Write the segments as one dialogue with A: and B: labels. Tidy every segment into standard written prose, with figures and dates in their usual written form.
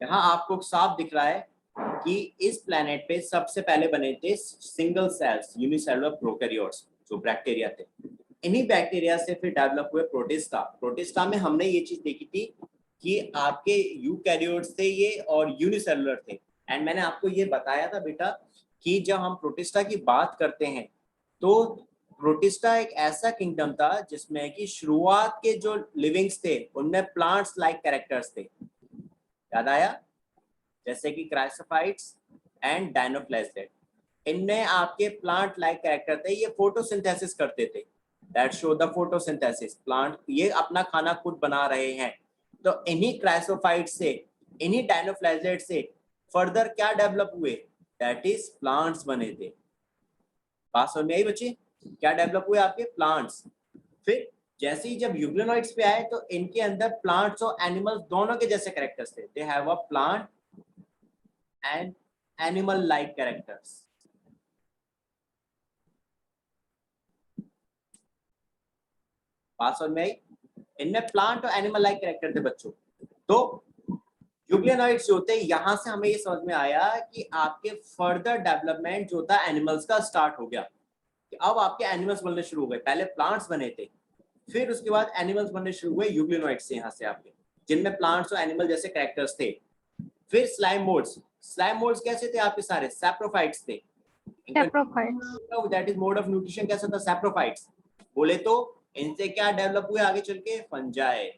A: यहाँ आपको साफ दिख रहा है कि इस प्लेनेट पे सबसे पहले बने थे सिंगल सेल्स यूनिसेलुलर प्रोकैरियोट्स जो बैक्टीरिया थे। इन्हीं बैक्टीरिया से फिर डेवलप हुए प्रोटिस्टा। प्रोटिस्टा में हमने ये चीज देखी थी कि आपके यूकैरियोट्स थे ये और यूनिसेलुलर थे। एंड मैंने आपको ये बताया था बेटा कि जब हम प्रोटिस्टा की बात करते हैं तो प्रोटिस्टा एक ऐसा किंगडम था जिसमें कि शुरुआत के जो लिविंग्स थे उनमें प्लांट्स लाइक कैरेक्टर्स थे। याद आया? जैसे कि क्राइसोफाइट्स एंड डायनोफ्लाजेलेट, इनमें आपके प्लांट लाइक कैरेक्टर थे। ये फोटोसिंथेसिस करते थे। That show the photosynthesis. Plant ये अपना खाना खुद बना रहे हैं। तो इन्हीं क्राइसोफाइट से, इन्हीं डायनोफ्लाजेलेट से फर्दर क्या डेवलप हुए? दैट इज प्लांट्स बने थे। बात समझ में आई बच्चे? क्या डेवलप हुए? आपके प्लांट्स। फिर जैसे ही जब यूग्लिनोइड्स पे आए तो इनके अंदर प्लांट्स और एनिमल्स दोनों के जैसे कैरेक्टर्स थे। They have a plant and animal like characters. बात समझ में आई? इनमें प्लांट और एनिमल लाइक कैरेक्टर थे बच्चों। तो यूग्लिनोइड्स जो थे, यहां से हमें ये समझ में आया कि आपके फर्दर डेवलपमेंट जो था एनिमल्स का स्टार्ट हो गया। कि अब आपके एनिमल्स बनने शुरू हो गए। पहले प्लांट्स बने थे, फिर उसके बाद एनिमल्स बनने शुरू हुए यूग्लिनोइड्स से, यहाँ से आपके, जिनमें प्लांट्स और एनिमल जैसे कैरेक्टर्स थे। फिर स्लाइम मोड्स। स्लाइम मोड्स कैसे थे आपके? सारे सैप्रोफाइट्स थे। That is mode of nutrition कैसा था? सैप्रोफाइट्स। बोले तो इनसे क्या डेवलप हुए आगे चल के? फंजाई।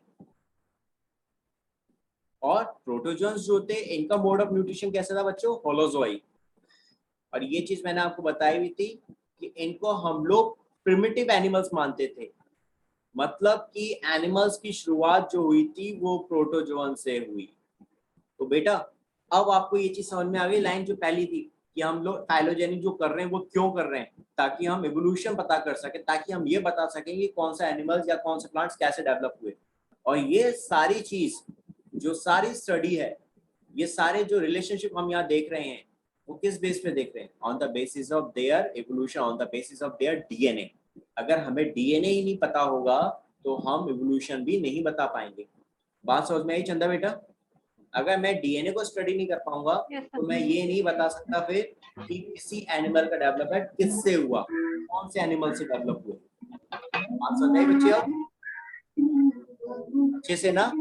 A: और प्रोटोजोन्स जो थे इनका मोड ऑफ न्यूट्रिशन कैसा था बच्चों? होलोजोई। और ये चीज मैंने आपको बताई हुई थी कि इनको हम लोग प्रिमिटिव एनिमल्स मानते थे। मतलब कि एनिमल्स की शुरुआत जो हुई थी वो प्रोटोजोन से हुई। तो बेटा अब आपको ये चीज समझ में आ गई, लाइन जो पहली थी कि हम लोग फाइलोजेनी जो कर रहे हैं वो क्यों कर रहे हैं, ताकि हम एवोल्यूशन पता कर सके, ताकि हम ये बता सकें कि कौन सा एनिमल्स या कौन से प्लांट्स कैसे डेवलप हुए। और ये सारी चीज, जो सारी स्टडी है, ये सारे जो रिलेशनशिप हम यहाँ देख रहे हैं वो किस बेस पे देख रहे हैं? On the basis of their evolution, on the basis of their DNA. अगर हमें डीएनए ही नहीं पता होगा तो हम एवोल्यूशन भी नहीं बता पाएंगे। बात समझ में आई चंदा बेटा? अगर मैं डीएनए को स्टडी नहीं कर पाऊंगा तो मैं ये नहीं बता सकता फिर कि किसी एनिमल का डेवलपमेंट किससे हुआ, कौन से एनिमल से डेवलप हुआ। बात समझ में आई बच्चे? अब अच्छे से ना?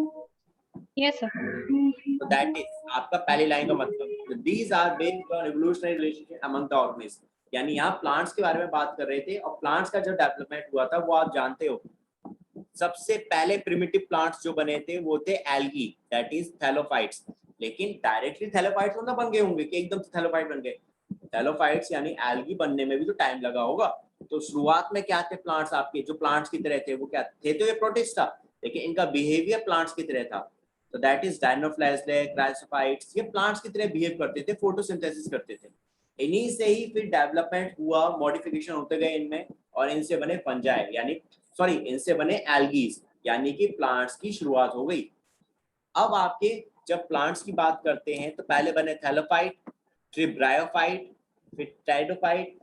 B: Yes sir.
A: तो दैट इज आपका पहली लाइन का मतलब, these are based on evolutionary relationship among the organism. यानी यहाँ प्लांट्स के बारे में बात कर रहे थे, और प्लांट्स का जो डेवलपमेंट हुआ था वो आप जानते हो। सबसे पहले प्रिमिटिव प्लांट्स जो बने थे वो थे एल्गी, दैट इज थैलोफाइट्स। लेकिन डायरेक्टली थैलोफाइट्स ना बन गए होंगे कि एकदम से थैलोफाइट बन गए। थैलोफाइट्स यानी एल्गी बनने में भी तो टाइम लगा होगा। तो शुरुआत में क्या थे प्लांट्स आपके? जो प्लांट्स की तरह थे वो क्या थे? तो ये प्रोटिस्टा, लेकिन इनका बिहेवियर प्लांट्स की तरह था। तो दैट इज डायनोफ्लाजेलेट, क्राइसोफाइट्स। ये प्लांट्स की तरह बिहेव करते थे, फोटोसिंथेसिस करते थे। इन्हीं से ही फिर डेवलपमेंट हुआ, मॉडिफिकेशन होते गए इनमें, और इनसे बने फंजाई, यानी सॉरी इनसे बने एल्गीज, यानी कि प्लांट्स की शुरुआत हो गई। अब आपके जब प्लांट्स की बात करते हैं तो पहले बने थैलोफाइट, फिर ब्रायोफाइट, फिर pteridophyte,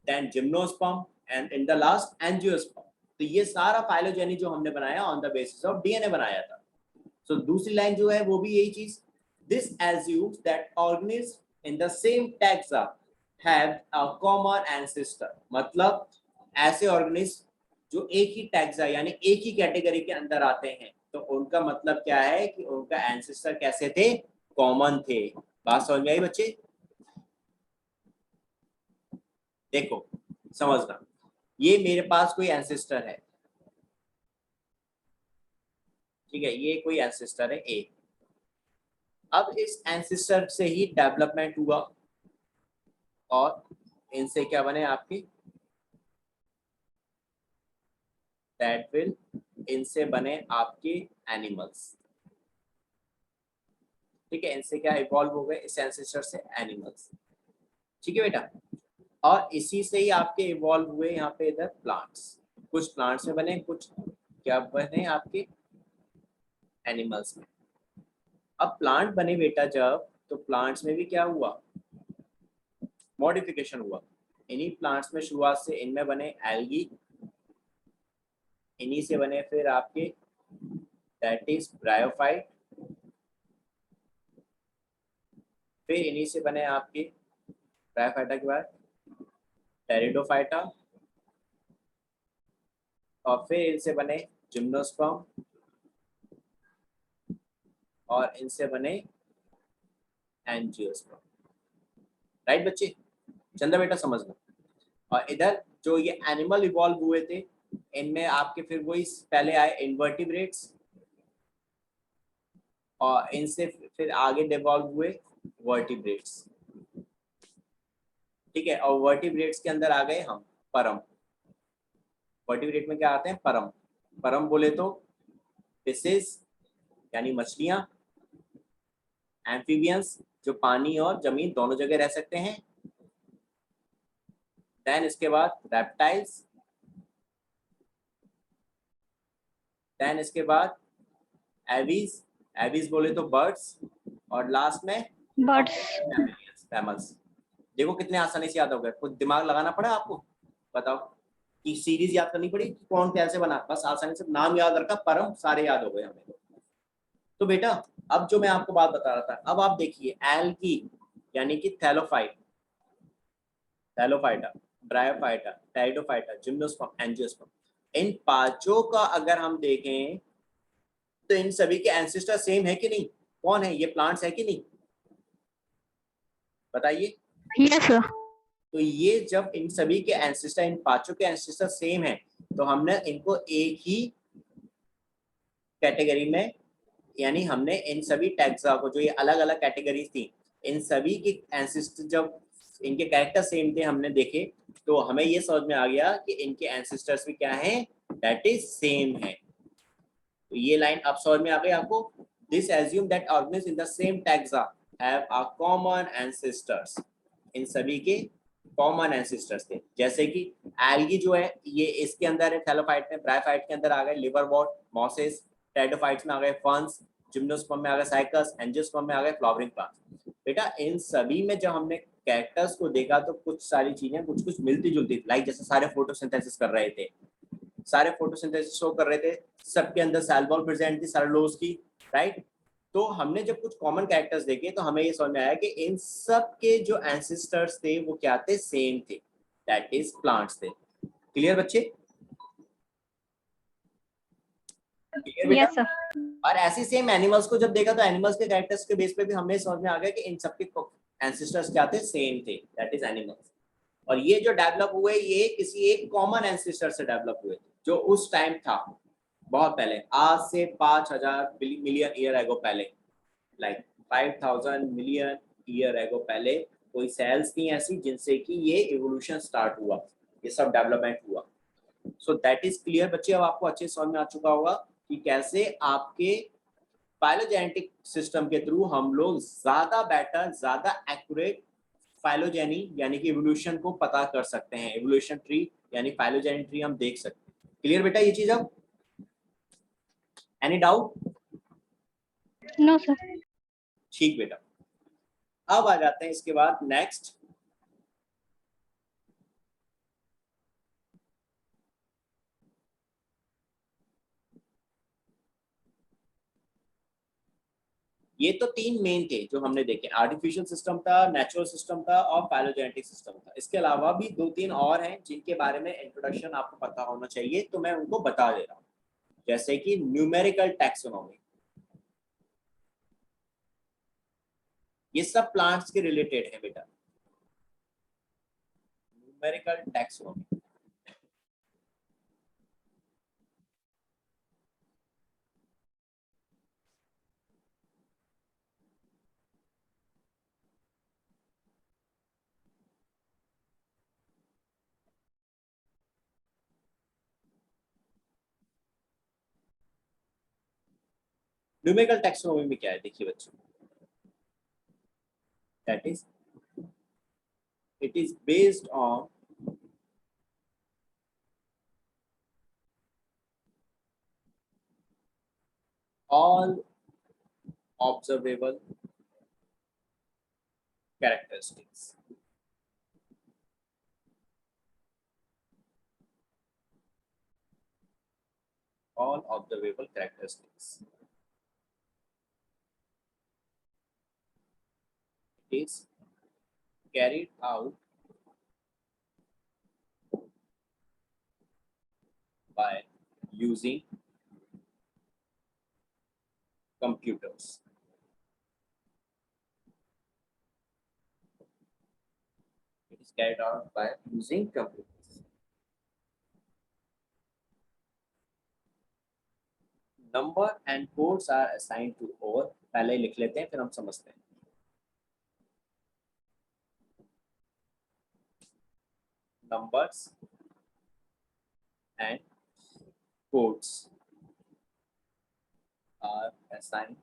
A: then gymnosperm and in the last angiosperm. तो ये सारा फाइलोजेनी जो हमने बनाया on the basis of DNA बनाया था। सो दूसरी लाइन जो है वो भी यही चीज, this assumes that organism in the same taxa have a common ancestor. मतलब ऐसे ऑर्गेनिज्म जो एक ही टैक्सा यानी एक ही कैटेगरी के अंदर आते हैं, तो उनका मतलब क्या है कि उनका एंसेस्टर कैसे थे? कॉमन थे। बात समझ में आई बच्चे? देखो समझना, ये मेरे पास कोई एंसेस्टर है, ठीक है, ये कोई एंसेस्टर है ए। अब इस एंसेस्टर से ही डेवलपमेंट हुआ और इनसे क्या बने आपकी? दैट विल, इनसे बने आपके एनिमल्स। ठीक है, इनसे क्या इवॉल्व हो गए? इस एंसेस्टर से एनिमल्स। ठीक है बेटा, और इसी से ही आपके इवॉल्व हुए यहाँ पे इधर प्लांट्स। कुछ प्लांट्स में बने, कुछ क्या बने आपके? एनिमल्स में। अब प्लांट बने बेटा जब, तो प्लांट्स में भी क्या हुआ? मॉडिफिकेशन हुआ। इन्हीं प्लांट्स में शुरुआत से इनमें बने एल्गी, इन्हीं से बने फिर आपके दैट इज ब्रायोफाइट, फिर इन्हीं से बने आपके ब्रायोफाइटा के बाद टेरिडोफाइटा, और फिर इनसे बने जिम्नोस्पर्म, और इनसे बने एंजियोस्पर्म। राइट बच्चे, चंदा बेटा समझ लो। और इधर जो ये एनिमल इवॉल्व हुए थे, इनमें आपके फिर वही पहले आए इनवर्टिब्रेट्स, और इनसे फिर आगे डिवॉल्व हुए वर्टिब्रेट्स। ठीक है, और वर्टिब्रेट्स के अंदर आ गए हम परम। वर्टिब्रेट में क्या आते हैं? परम। परम बोले तो फिशेस यानी मछलियां, एम्फीबियंस जो पानी और जमीन दोनों जगह रह सकते हैं, देन इसके बाद रेप्टाइल्स, देन इसके बाद एवीज, एवीज बोले तो बर्ड्स, और लास्ट में
B: बर्ड्स।
A: मैमल्स। देखो कितने आसानी से याद हो गए, कुछ दिमाग लगाना पड़ा आपको? बताओ कि सीरीज याद करनी पड़ी कि कौन कैसे बना, बस आसानी से नाम याद रखा, परम, सारे याद हो गए हमें। तो बेटा अब जो मैं आपको बात बता रहा था, अब आप देखिए एल्गी यानी कि thallophyte, thallophyta, bryophyta, pteridophyta, gymnosperm, angiosperm, इन पांचों का अगर हम देखें तो इन सभी के एंसेस्टर सेम है कि नहीं? कौन है ये? प्लांट्स है कि नहीं? बताइए।
B: Yes sir.
A: तो ये जब इन सभी के एंसेस्टर, इन पांचों के एंसेस्टर सेम है, तो हमने इनको एक ही कैटेगरी में, यानी हमने इन सभी टैक्सा को, जो ये अलग अलग कैटेगरीज थी, इन सभी के एंसेस्टर जब इनके कैरेक्टर सेम थे हमने देखे, तो हमें ये समझ में आ गया कि इनके एंसेस्टर्स भी क्या हैं? दैट इज सेम है। तो ये लाइन अब समझ में आ गई आपको? This assume that organism in the same taxa have a common ancestors. इन सभी के कॉमन एंसेस्टर्स थे, जैसे कि एल्गी जो है ये इसके अंदर है, थैलोफाइट में, ब्रायोफाइट के अंदर आ गए लिवरवॉर्ट, मॉसेस, टेरिडोफाइट्स में आ गए फर्न्स, जिम्नोस्पर्म में आ गए साइकस, एंजियोस्पर्म में आ गए फ्लावरिंग प्लांट्स। बेटा इन सभी में जब हमने कैरेक्टर्स को देखा तो कुछ सारी चीजें कुछ कुछ मिलती जुलती थी, लाइक जैसे सारे फोटोसिंथेसिस कर रहे थे, सारे फोटोसिंथेसिस शो कर रहे थे, सबके अंदर सेल वॉल प्रेजेंट थी सेलुलोज की, राइट? तो हमने जब कुछ कॉमन कैरेक्टर्स देखे तो हमें ये समझ में आया कि इन सब के जो एंसेस्टर्स थे वो क्या थे? सेम थे, दैट इज प्लांट्स थे। क्लियर बच्चे? क्लियर बेटा?
B: Yes sir.
A: और ऐसी सेम एनिमल्स को जब देखा तो एनिमल्स के कैरेक्टर्स के बेस पे भी हमें समझ में आ गया कि इन सबके एंसेस्टर्स क्या थे? सेम थे, दैट इज एनिमल्स। और ये जो डेवलप हुए ये किसी एक कॉमन एंसेस्टर से डेवलप हुए जो उस टाइम था, बहुत पहले, आज से 5,000 मिलियन ईयर एगो पहले, लाइक 5,000 मिलियन ईयर एगो पहले कोई सेल्स थी ऐसी जिनसे कि ये इवोल्यूशन स्टार्ट हुआ, ये सब डेवलपमेंट हुआ। सो दैट इज क्लियर बच्चे, अब आपको अच्छे समझ में आ चुका होगा कि कैसे आपके फाइलोजेनेटिक सिस्टम के थ्रू हम लोग ज्यादा बेटर, ज्यादा एक्यूरेट फाइलोजेनी यानी कि इवोल्यूशन को पता कर सकते हैं, इवोल्यूशन ट्री यानी फाइलोजेनी ट्री हम देख सकते हैं। क्लियर बेटा ये चीज? अब एनी डाउट?
B: No sir.
A: ठीक बेटा, अब आ जाते हैं इसके बाद नेक्स्ट। ये तो तीन मेन थे जो हमने देखे, आर्टिफिशियल सिस्टम था, नेचुरल सिस्टम था, और फाइलोजेनेटिक सिस्टम था। इसके अलावा भी दो तीन और हैं जिनके बारे में इंट्रोडक्शन आपको पता होना चाहिए, तो मैं उनको बता दे रहा हूँ, जैसे कि न्यूमेरिकल टैक्सोनॉमी। ये सब प्लांट्स के रिलेटेड है बेटा, न्यूमेरिकल टैक्सोनॉमी। न्यूमेरिकल टैक्सोनॉमी में क्या है देखिए बच्चों, that is it is based on all observable characteristics. All observable characteristics. is carried out by using computers. It is carried out by using computers. Number and codes are assigned to over. पहले लिख लेते हैं फिर हम समझते हैं. Numbers and codes are assigned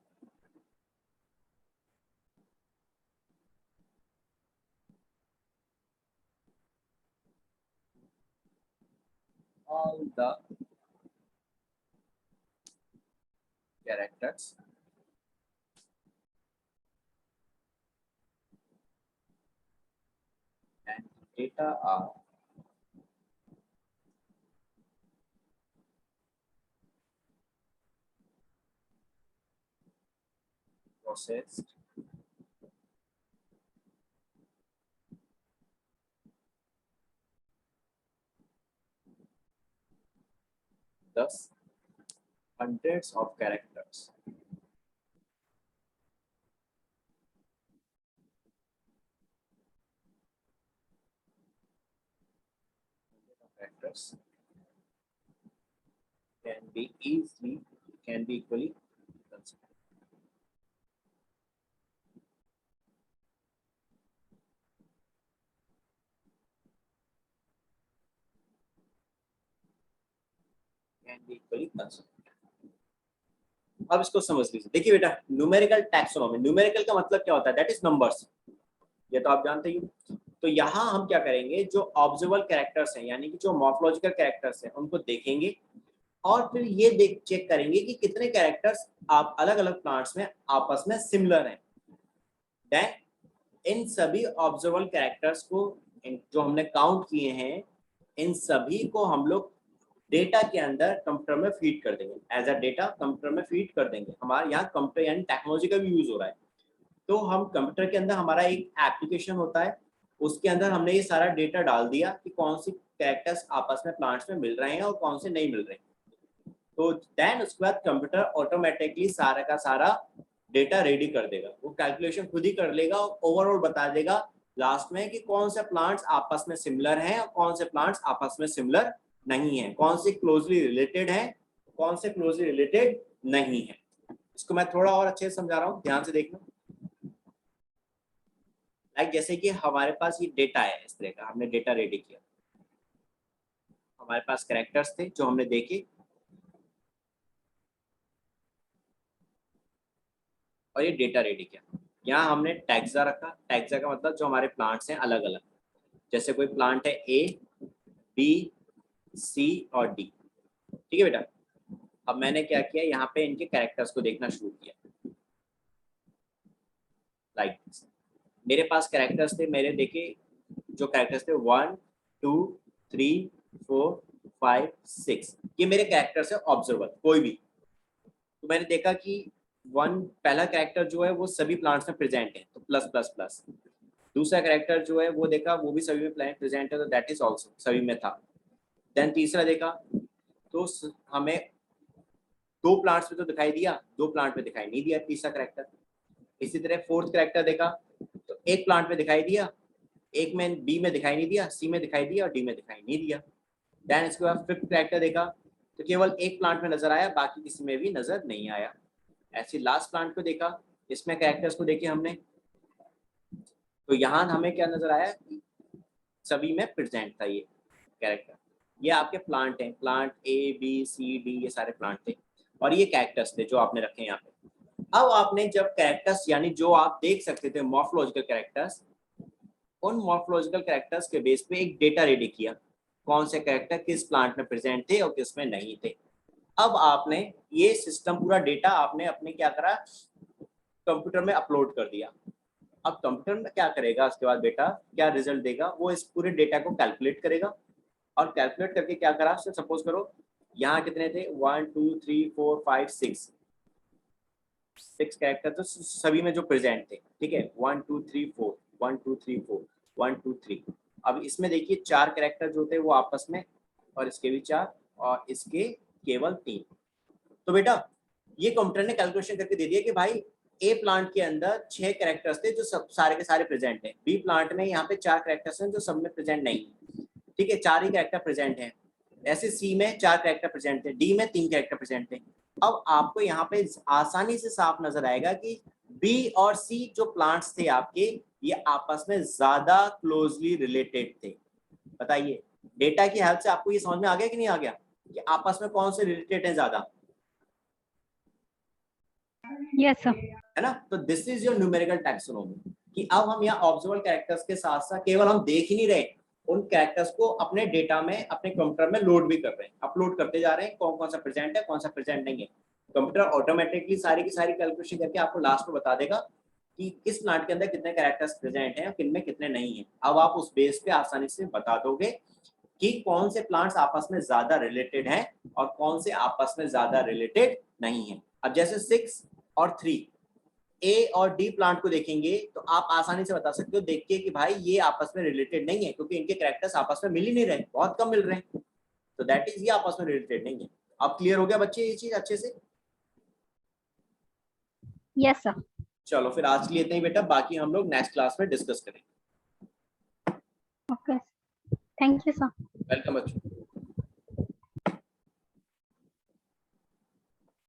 A: all the characters and data are processed thus hundreds of characters can be equally considered. Can be equally considered. अब इसको समझ लीजिए. देखिए बेटा, न्यूमेरिकल टैक्सोनॉमी, न्यूमेरिकल का मतलब क्या होता है? That is numbers. ये तो आप जानते ही हो. तो यहाँ हम क्या करेंगे, जो ऑब्जर्वेबल कैरेक्टर्स हैं यानी कि जो मॉर्फोलॉजिकल कैरेक्टर्स हैं उनको देखेंगे और फिर ये चेक करेंगे कि कितने कैरेक्टर्स आप अलग अलग प्लांट्स में आपस में सिमिलर हैं. देन इन सभी ऑब्जर्वेबल कैरेक्टर्स को जो हमने काउंट किए हैं, इन सभी को हम लोग डेटा के अंदर कंप्यूटर में फीड कर देंगे. एज अ डेटा कंप्यूटर में फीड कर देंगे. हमारे यहाँ कंप्यूटर यानी टेक्नोलॉजी का भी यूज हो रहा है. तो हम कंप्यूटर के अंदर हमारा एक एप्लीकेशन होता है, उसके अंदर हमने ये सारा डेटा डाल दिया कि कौन सी कैरेक्टर्स आपस में प्लांट्स में मिल रहे हैं और कौन से नहीं मिल रहे हैं. तो देन उसके बाद कंप्यूटर ऑटोमेटिकली सारा का सारा डेटा रेडी कर देगा. वो कैलकुलेशन खुद ही कर लेगा और ओवरऑल बता देगा लास्ट में कि कौन से प्लांट्स आपस में सिमिलर हैं और कौन से प्लांट्स आपस में सिमिलर नहीं है, कौन से क्लोजली रिलेटेड है, कौन से क्लोजली रिलेटेड नहीं है. इसको मैं थोड़ा और अच्छे से समझा रहा हूँ, ध्यान से देखना. लाइक जैसे कि हमारे पास ये डेटा है, इस तरह का हमने डेटा रेडी किया. हमारे पास कैरेक्टर्स थे जो हमने देखे और ये डेटा रेडी किया. यहाँ हमने टैक्सा रखा. टैक्सा का मतलब जो हमारे प्लांट्स हैं अलग अलग. जैसे कोई प्लांट है ए, बी, सी और डी. ठीक है बेटा. अब मैंने क्या किया, यहाँ पे इनके कैरेक्टर्स को देखना शुरू किया. लाइक मेरे पास कैरेक्टर्स थे, मेरे देखे जो कैरेक्टर्स थे 1 2 3 4 5 6, ये मेरे कैरेक्टर्स है ऑब्जर्वर कोई भी. तो मैंने देखा कि पहला कैरेक्टर जो है वो सभी प्लांट्स में प्रेजेंट है, तो प्लस प्लस प्लस. दूसरा कैरेक्टर जो है वो देखा वो भी सभी में प्लांट प्रेजेंट है, तो दैट इज ऑल्सो सभी में था. देन तीसरा देखा तो हमें 2 प्लांट्स में तो दिखाई दिया, 2 प्लांट में दिखाई नहीं दिया तीसरा कैरेक्टर. इसी तरह फोर्थ कैरेक्टर देखा तो एक प्लांट में दिखाई दिया, एक में बी में दिखाई नहीं दिया, सी में दिखाई दिया और डी में दिखाई नहीं दिया. देन इसके बाद फिफ्थ कैरेक्टर देखा तो केवल एक प्लांट में नजर आया, बाकी किसी में भी नजर नहीं आया. ऐसे लास्ट प्लांट को देखा, इसमें कैरेक्टर्स को देखे हमने, तो यहाँ हमें क्या नजर आया, सभी में प्रेजेंट था ये कैरेक्टर. ये आपके प्लांट हैं, plant A B C D, ये सारे प्लांट थे और ये कैरेक्टर्स थे जो आपने रखे यहाँ पे. अब आपने जब कैरेक्टर्स यानी जो आप देख सकते थे मॉर्फोलॉजिकल कैरेक्टर्स, उन मॉर्फोलॉजिकल कैरेक्टर्स के बेस पे एक डेटा रेडी किया, कौन से कैरेक्टर किस प्लांट में प्रेजेंट थे और किस में नहीं थे. अब आपने ये सिस्टम पूरा डेटा आपने अपने क्या करा, कंप्यूटर में अपलोड कर दिया. अब कंप्यूटर में क्या करेगा उसके बाद बेटा, क्या रिजल्ट देगा, वो इस पूरे डेटा को कैलकुलेट करेगा और कैलकुलेट करके क्या करा, सपोज करो यहाँ कितने थे 1 2 3 4 5 6, 6 कैरेक्टर तो सभी में जो प्रेजेंट थे, ठीक है, 1 2 3 4 1 2 3 4 1 2 3। अब इसमें देखिए 4 कैरेक्टर जो थे वो आपस में, और इसके भी 4 और इसके केवल 3। तो बेटा ये कंप्यूटर ने कैलकुलेशन करके दे दिया कि भाई ए प्लांट के अंदर 6 कैरेक्टर्स थे जो सब सारे के सारे प्रेजेंट हैं, बी प्लांट में यहाँ पे 4 कैरेक्टर्स हैं जो सब में प्रेजेंट नहीं है, ठीक है, 4 ही कैरेक्टर प्रेजेंट हैं। ऐसे सी में 4 कैरेक्टर प्रेजेंट थे, डी में 3 कैरेक्टर प्रेजेंट थे। अब आपको यहाँ पे आसानी से साफ नजर आएगा कि बी और सी जो प्लांट्स थे आपके, ये आपस में ज्यादा क्लोजली रिलेटेड थे। बताइए डेटा की हेल्प से आपको ये समझ में आ गया कि नहीं आ गया कि आपस में कौन से रिलेटेड हैं ज्यादा?
B: Yes, sir.
A: है ना? तो this is your numerical taxonomy कि अब हम यहाँ ऑब्जर्वेबल कैरेक्टर्स के साथ साथ केवल हम देख ही नहीं रहे, उन कैरेक्टर्स को अपने डेटा में, अपने कंप्यूटर में लोड भी कर रहे हैं, अपलोड करते जा रहे हैं, कौन कौन सा प्रेजेंट है, कौन सा प्रेजेंट नहीं है। कंप्यूटर ऑटोमेटिकली सारी की सारी कैलकुलेशन करके आपको लास्ट में बता देगा कि किस प्लांट के अंदर कितने कैरेक्टर्स प्रेजेंट हैं, किन में कितने नहीं है। अब आप उस बेस पे आसानी से बता दोगे कि कौन से प्लांट्स आपस में ज्यादा रिलेटेड हैं और कौन से आपस में ज्यादा रिलेटेड नहीं है। अब जैसे 6 और 3 ए और डी प्लांट को देखेंगे तो आप आसानी से बता सकते हो देख के कि भाई ये आपस में रिलेटेड नहीं है, क्योंकि इनके कैरेक्टर्स आपस में मिल ही नहीं रहे, बहुत कम मिल रहे हैं, तो दैट इज ये आपस में रिलेटेड नहीं है। अब क्लियर हो गया बच्चे ये चीज अच्छे से?
B: Yes, sir.
A: चलो फिर आज के लिए इतना ही बेटा, बाकी हम लोग नेक्स्ट क्लास में डिस्कस करेंगे।
B: Okay. Thank you, sir.
A: Welcome बच्चों।